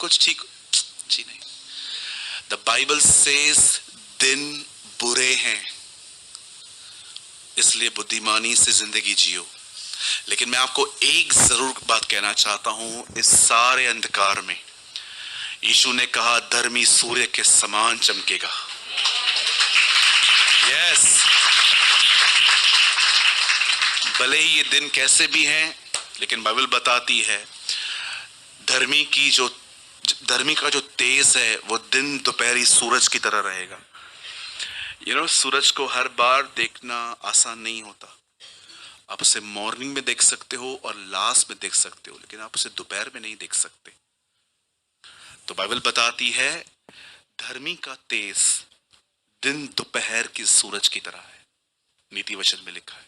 कुछ ठीक, जी नहीं। द बाइबल सेज दिन बुरे हैं, इसलिए बुद्धिमानी से जिंदगी जियो। लेकिन मैं आपको एक जरूर बात कहना चाहता हूं, इस सारे अंधकार में यीशु ने कहा धर्मी सूर्य के समान चमकेगा। यस, भले ही ये दिन कैसे भी हैं, लेकिन बाइबल बताती है धर्मी का जो तेज है वो दिन दोपहरी सूरज की तरह रहेगा। सूरज को हर बार देखना आसान नहीं होता। आप उसे मॉर्निंग में देख सकते हो और लास्ट में देख सकते हो, लेकिन आप उसे दोपहर में नहीं देख सकते। तो बाइबल बताती है धर्मी का तेज दिन दोपहर की सूरज की तरह है, नीति वचन में लिखा है।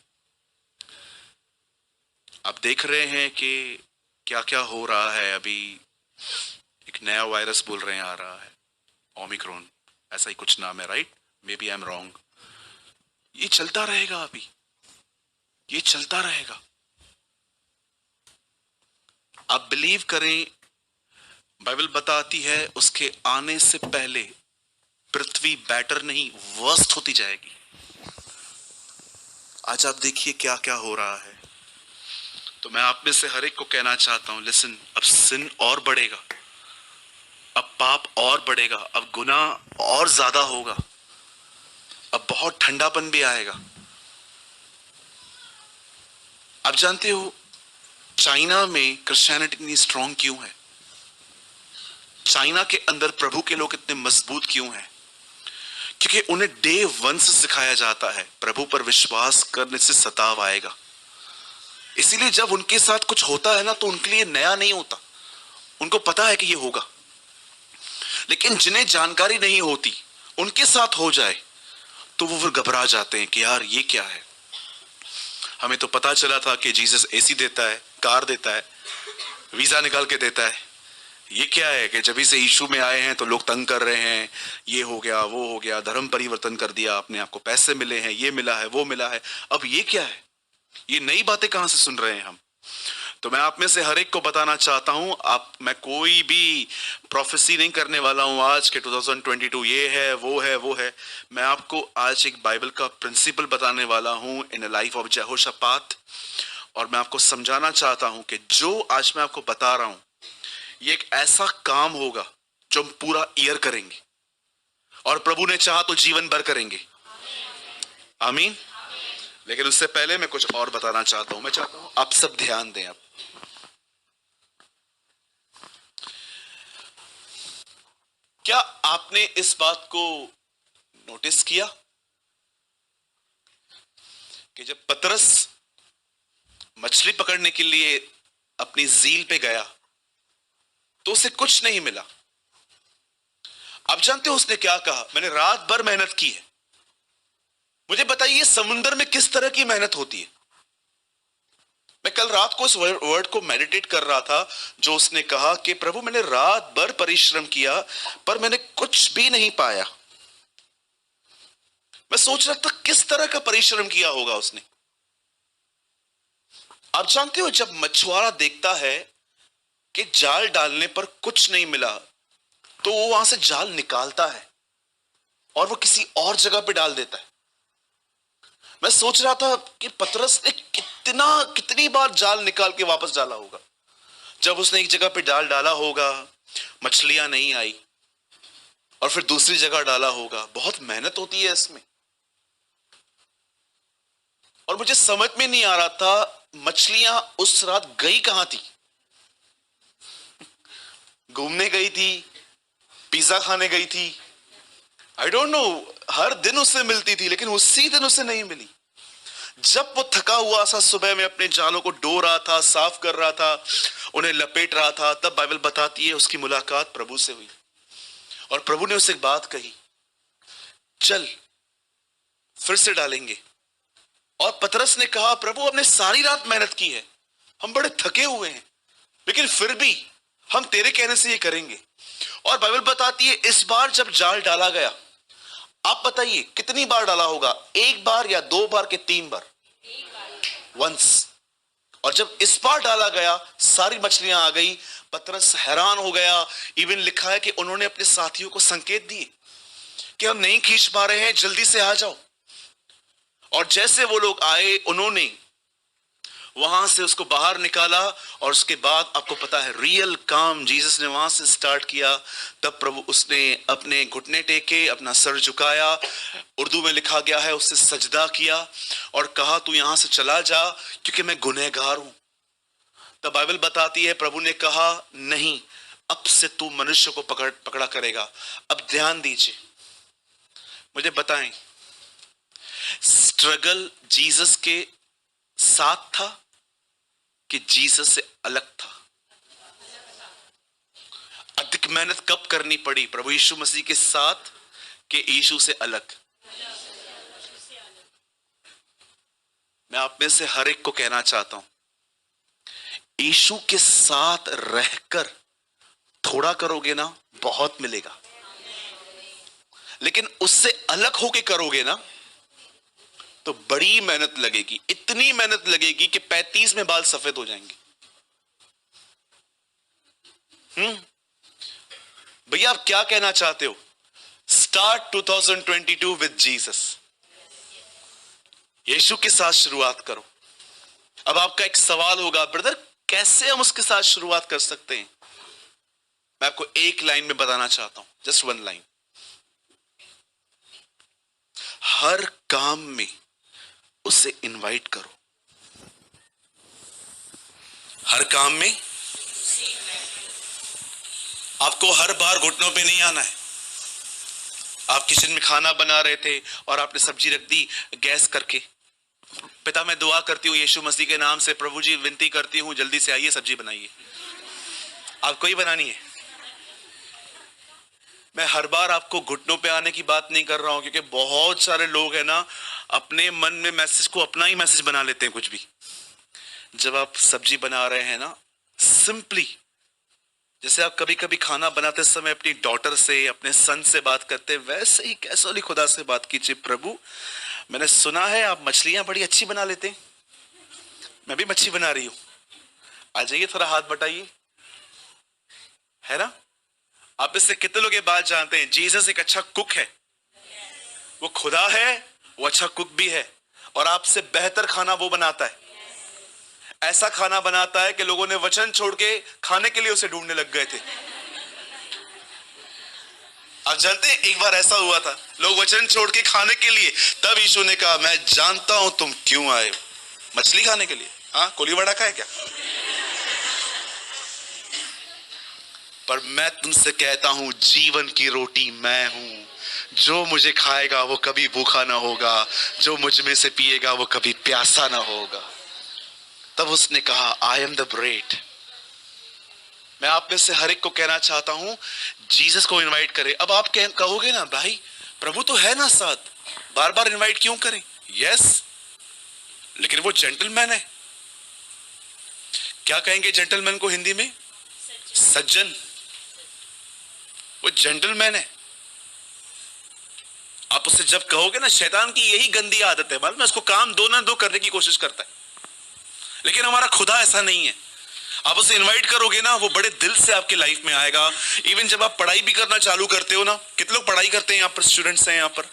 आप देख रहे हैं कि क्या क्या हो रहा है। अभी एक नया वायरस बोल रहे हैं आ रहा है, ओमिक्रॉन, ऐसा ही कुछ नाम है, right? Maybe I am wrong. ये चलता रहेगा, अभी ये चलता रहेगा। आप बिलीव करें, बाइबल बताती है उसके आने से पहले पृथ्वी बेटर नहीं वर्स्ट होती जाएगी। आज आप देखिए क्या क्या हो रहा है। तो मैं आप में से हर एक को कहना चाहता हूं, लिसन, अब सिन और बढ़ेगा, अब पाप और बढ़ेगा, अब गुनाह और ज्यादा होगा, अब बहुत ठंडापन भी आएगा। आप जानते हो चाइना में क्रिश्चियनिटी इतनी स्ट्रांग क्यों है? चाइना के अंदर प्रभु के लोग इतने मजबूत क्यों हैं? क्योंकि उन्हें डे 1 से सिखाया जाता है प्रभु पर विश्वास करने से सताव आएगा। इसीलिए जब उनके साथ कुछ होता है ना, तो उनके लिए नया नहीं होता, उनको पता है कि ये होगा। लेकिन जिन्हें जानकारी नहीं होती, उनके साथ हो जाए तो वो फिर घबरा जाते हैं कि यार ये क्या है। हमें तो पता चला था कि जीसस एसी देता है, कार देता है, वीजा निकाल के देता है। ये क्या है कि जब से यीशु में आए हैं तो लोग तंग कर रहे हैं, ये हो गया, वो हो गया, धर्म परिवर्तन कर दिया, अपने आप को पैसे मिले हैं, ये मिला है, वो मिला है। अब ये क्या है? ये नई बातें कहां से सुन रहे हैं हम? तो मैं आप में से हर एक को बताना चाहता हूं, मैं कोई भी प्रोफेसी नहीं करने वाला हूं आज के 2022 ये है, वो है, वो है। मैं आपको आज एक बाइबल का प्रिंसिपल बताने वाला हूं इन द लाइफ ऑफ यहोशापात। और मैं आपको समझाना चाहता हूं कि जो आज मैं आपको बता रहा हूं, ये एक ऐसा काम होगा जो हम पूरा ईयर करेंगे, और प्रभु ने चाहा तो जीवन भर करेंगे। आमीन। लेकिन उससे पहले मैं कुछ और बताना चाहता हूं। मैं चाहता हूं आप सब ध्यान दें। आप क्या आपने इस बात को नोटिस किया कि जब पतरस मछली पकड़ने के लिए अपनी झील पे गया तो उसे कुछ नहीं मिला? आप जानते हो उसने क्या कहा? मैंने रात भर मेहनत की है। मुझे बताइए समुद्र में किस तरह की मेहनत होती है? मैं कल रात को इस वर्ड को मेडिटेट कर रहा था जो उसने कहा कि प्रभु मैंने रात भर परिश्रम किया पर मैंने कुछ भी नहीं पाया। मैं सोच रहा था किस तरह का परिश्रम किया होगा उसने। आप जानते हो जब मछुआरा देखता है कि जाल डालने पर कुछ नहीं मिला तो वो वहां से जाल निकालता है और वो किसी और जगह पे डाल देता है। मैं सोच रहा था कि पतरस ने कितनी बार जाल निकाल के वापस डाला होगा। जब उसने एक जगह पे जाल डाला होगा, मछलियां नहीं आई, और फिर दूसरी जगह डाला होगा। बहुत मेहनत होती है इसमें। और मुझे समझ में नहीं आ रहा था मछलियां उस रात गई कहां थी। घूमने गई थी, पिज्जा खाने गई थी, आई डोंट नो। हर दिन उससे मिलती थी लेकिन उसी दिन उसे नहीं मिली। जब वो थका हुआ सा सुबह में अपने जालों को डो रहा था, साफ कर रहा था, उन्हें लपेट रहा था, तब बाइबल बताती है उसकी मुलाकात प्रभु से हुई और प्रभु ने उसे एक बात कही, चल फिर से डालेंगे। और पतरस ने कहा, प्रभु हमने सारी रात मेहनत की है, हम बड़े थके हुए हैं, लेकिन फिर भी हम तेरे कहने से ये करेंगे। और बाइबल बताती है इस बार जब जाल डाला गया, आप बताइए कितनी बार डाला होगा? एक बार या दो बार के तीन बार? वंस। और जब इस बार डाला गया सारी मछलियां आ गई, पतरस हैरान हो गया। इवन लिखा है कि उन्होंने अपने साथियों को संकेत दिए कि हम नहीं खींच पा रहे हैं, जल्दी से आ जाओ। और जैसे वो लोग आए, उन्होंने वहां से उसको बाहर निकाला। और उसके बाद आपको पता है रियल काम जीसस ने वहां से स्टार्ट किया। तब प्रभु उसने अपने घुटने टेके, अपना सर झुकाया, उर्दू में लिखा गया है उससे सजदा किया और कहा तू यहां से चला जा क्योंकि मैं गुनहगार हूं। तब बाइबल बताती है प्रभु ने कहा नहीं, अब से तू मनुष्य को पकड़ा करेगा। अब ध्यान दीजिए, मुझे बताएं, स्ट्रगल जीसस के साथ था कि जीसस से अलग था? अधिक मेहनत कब करनी पड़ी, प्रभु यीशु मसीह के साथ कि यीशु से अलग? मैं आप में से हर एक को कहना चाहता हूं, यीशु के साथ रहकर थोड़ा करोगे ना, बहुत मिलेगा। लेकिन उससे अलग होके करोगे ना तो बड़ी मेहनत लगेगी, इतनी मेहनत लगेगी कि 35 में बाल सफेद हो जाएंगे। भैया आप क्या कहना चाहते हो? Start 2022 with Jesus. यीशु के साथ शुरुआत करो। अब आपका एक सवाल होगा, ब्रदर कैसे हम उसके साथ शुरुआत कर सकते हैं? मैं आपको एक लाइन में बताना चाहता हूं, जस्ट वन लाइन। हर काम में उसे इनवाइट करो। हर काम में आपको हर बार घुटनों पे नहीं आना है। आप किचन में खाना बना रहे थे और आपने सब्जी रख दी गैस करके, पिता मैं दुआ करती हूँ यीशु मसीह के नाम से, प्रभु जी विनती करती हूँ जल्दी से आइए सब्जी बनाइए। आपको ही बनानी है। मैं हर बार आपको घुटनों पे आने की बात नहीं कर रहा हूं, क्योंकि बहुत सारे लोग हैं ना अपने मन में मैसेज को अपना ही मैसेज बना लेते हैं कुछ भी। जब आप सब्जी बना रहे हैं ना, सिंपली जैसे आप कभी कभी खाना बनाते समय अपनी डॉटर से, अपने सन से बात करते हैं, वैसे ही कैसोली खुदा से बात कीजिए, प्रभु मैंने सुना है आप मछलियां बड़ी अच्छी बना लेते हैं, मैं भी मच्छी बना रही हूं, आ जाइए थोड़ा हाथ बटाइए, है ना? आप इससे कितने लोग ये बात जानते हैं, जीसस एक अच्छा कुक है, वो खुदा है, वो अच्छा कुक भी है, और आपसे बेहतर खाना वो बनाता है। ऐसा खाना बनाता है कि लोगों ने वचन छोड़ के खाने के लिए उसे ढूंढने लग गए थे। आप जानते हैं एक बार ऐसा हुआ था, लोग वचन छोड़ के खाने के लिए, तब यीशु ने कहा मैं जानता हूं तुम क्यों आए, मछली खाने के लिए। हाँ, कोली बड़ा खाए क्या? पर मैं तुमसे कहता हूं जीवन की रोटी मैं हूं, जो मुझे खाएगा वो कभी भूखा ना होगा, जो मुझ में से पिएगा वो कभी प्यासा ना होगा। तब उसने कहा आई एम द ब्रेड। मैं आप में से हर एक को कहना चाहता हूं जीसस को इनवाइट करें। अब आप कहोगे ना भाई प्रभु तो है ना साथ, बार बार इनवाइट क्यों करें? यस, लेकिन वो जेंटलमैन है। क्या कहेंगे जेंटलमैन को हिंदी में? सज्जन। वो जेंटलमैन है। आप उससे जब कहोगे ना, शैतान की यही गंदी आदत है, मालूम है, उसको काम दो ना दो करने की कोशिश करता है, लेकिन हमारा खुदा ऐसा नहीं है। आप उसे इनवाइट करोगे ना, वो बड़े दिल से आपके लाइफ में आएगा। इवन जब आप पढ़ाई भी करना चालू करते हो ना, कितने लोग पढ़ाई करते हैं यहाँ पर? स्टूडेंट्स हैं यहाँ पर,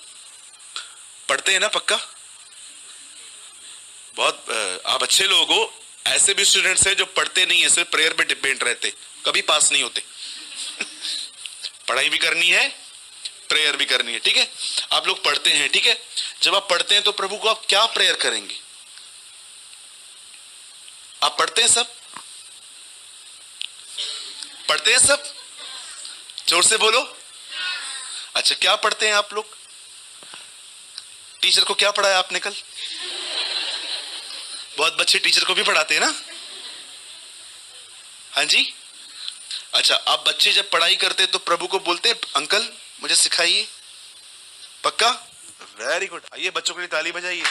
पढ़ते हैं ना पक्का? बहुत आप अच्छे लोग हो। ऐसे भी स्टूडेंट्स हैं जो पढ़ते नहीं है, सिर्फ प्रेयर पे डिपेंड रहते, कभी पास नहीं होते। पढ़ाई भी करनी है, प्रेयर भी करनी है, ठीक है? आप लोग पढ़ते हैं, ठीक है? जब आप पढ़ते हैं तो प्रभु को आप क्या प्रेयर करेंगे? आप पढ़ते हैं सब? पढ़ते हैं सब? जोर से बोलो। अच्छा, क्या पढ़ते हैं आप लोग? टीचर को क्या पढ़ाया आपने कल? बहुत बच्चे टीचर को भी पढ़ाते हैं ना? हाँ जी। अच्छा, आप बच्चे जब पढ़ाई करते हैं तो प्रभु को बोलते हैं अंकल मुझे सिखाइए, पक्का? Very good. आइए बच्चों के लिए ताली बजाइए।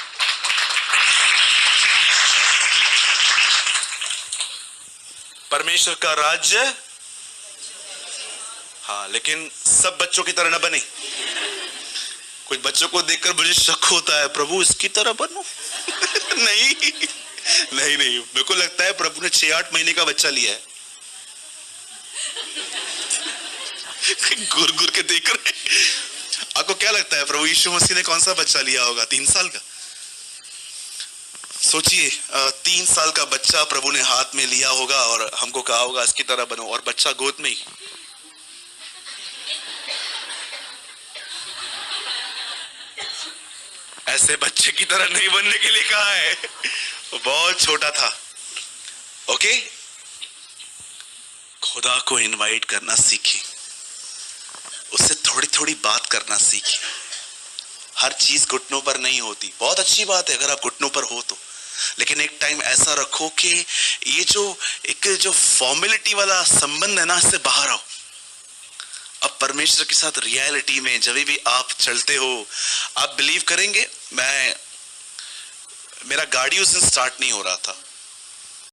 परमेश्वर का राज्य, हाँ, लेकिन सब बच्चों की तरह न बने। कुछ बच्चों को देखकर मुझे शक होता है, प्रभु इसकी तरह बनो। नहीं नहीं नहीं, मेरे को लगता है प्रभु ने 6-8 महीने का बच्चा लिया है। घूर घूर के देख रहे। आपको क्या लगता है प्रभु यीशु मसीह ने कौन सा बच्चा लिया होगा? 3 साल का? सोचिए, 3 साल का बच्चा प्रभु ने हाथ में लिया होगा और हमको कहा होगा इसकी तरह बनो, और बच्चा गोद में ही। ऐसे बच्चे की तरह नहीं बनने के लिए कहा है, वो बहुत छोटा था। ओके, खुदा को इनवाइट करना सीखिए, उससे थोड़ी थोड़ी बात करना सीखिए। हर चीज घुटनों पर नहीं होती। बहुत अच्छी बात है अगर आप घुटनों पर हो तो, लेकिन एक टाइम ऐसा रखो कि ये जो फॉर्मेलिटी वाला संबंध है ना, इससे बाहर आओ। अब परमेश्वर के साथ रियलिटी में जब भी आप चलते हो, आप बिलीव करेंगे, मेरा गाड़ी उस दिन स्टार्ट नहीं हो रहा था।